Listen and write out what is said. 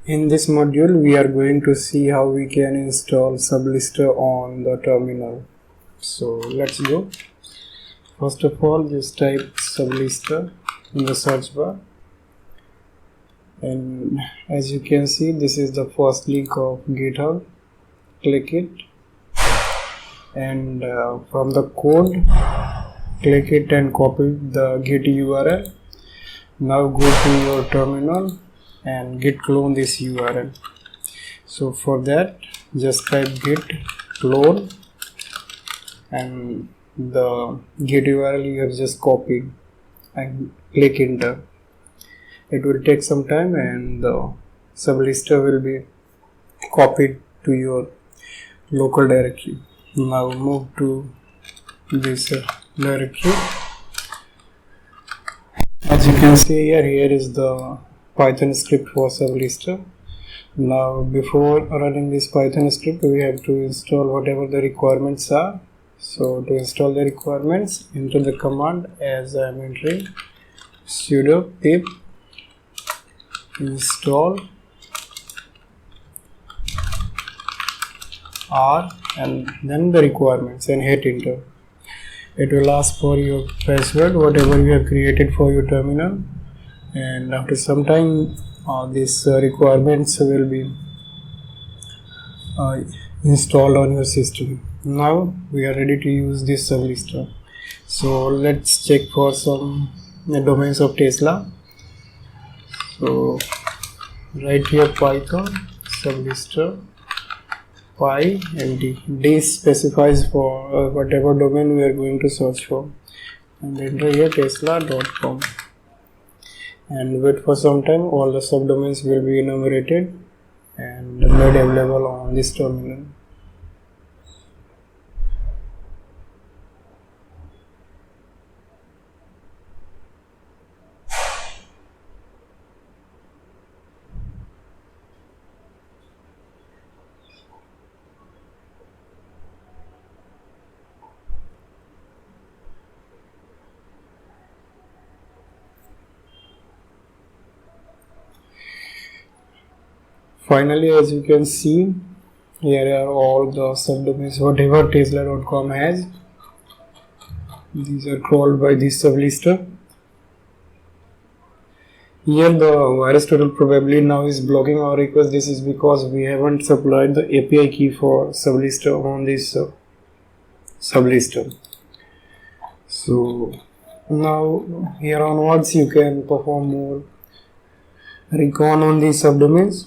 In this module, we are going to see how we can install Sublister on the terminal. So let's go. First of all, just type Sublister in the search bar. And as you can see, this is the first link of Github. Click it. And from the code, click it and copy the git URL. Now go to your terminal and git clone this URL. So for that, just type git clone and the git URL you have just copied and click enter. It will take some time and the Sublister will be copied to your local directory. Now move to this directory. As you can see here is the Python script for Sublister. Now before running this Python script, we have to install whatever the requirements are. So to install the requirements, enter the command as I am entering sudo pip install r and then the requirements and hit enter. It will ask for your password, whatever you have created for your terminal, and after some time these requirements will be installed on your system. Now we are ready to use this Sublister. So let's check for some domains of Tesla. So right here Python Sublister py and d specifies for whatever domain we are going to search for, and enter here tesla.com and wait for some time. All the subdomains will be enumerated and made available on this terminal. Finally, as you can see, here are all the subdomains whatever tesla.com has. These are crawled by this Sublister. Here the virus total probably now is blocking our request. This is because we haven't supplied the API key for Sublister on this Sublister. So now here onwards you can perform more recon on these subdomains.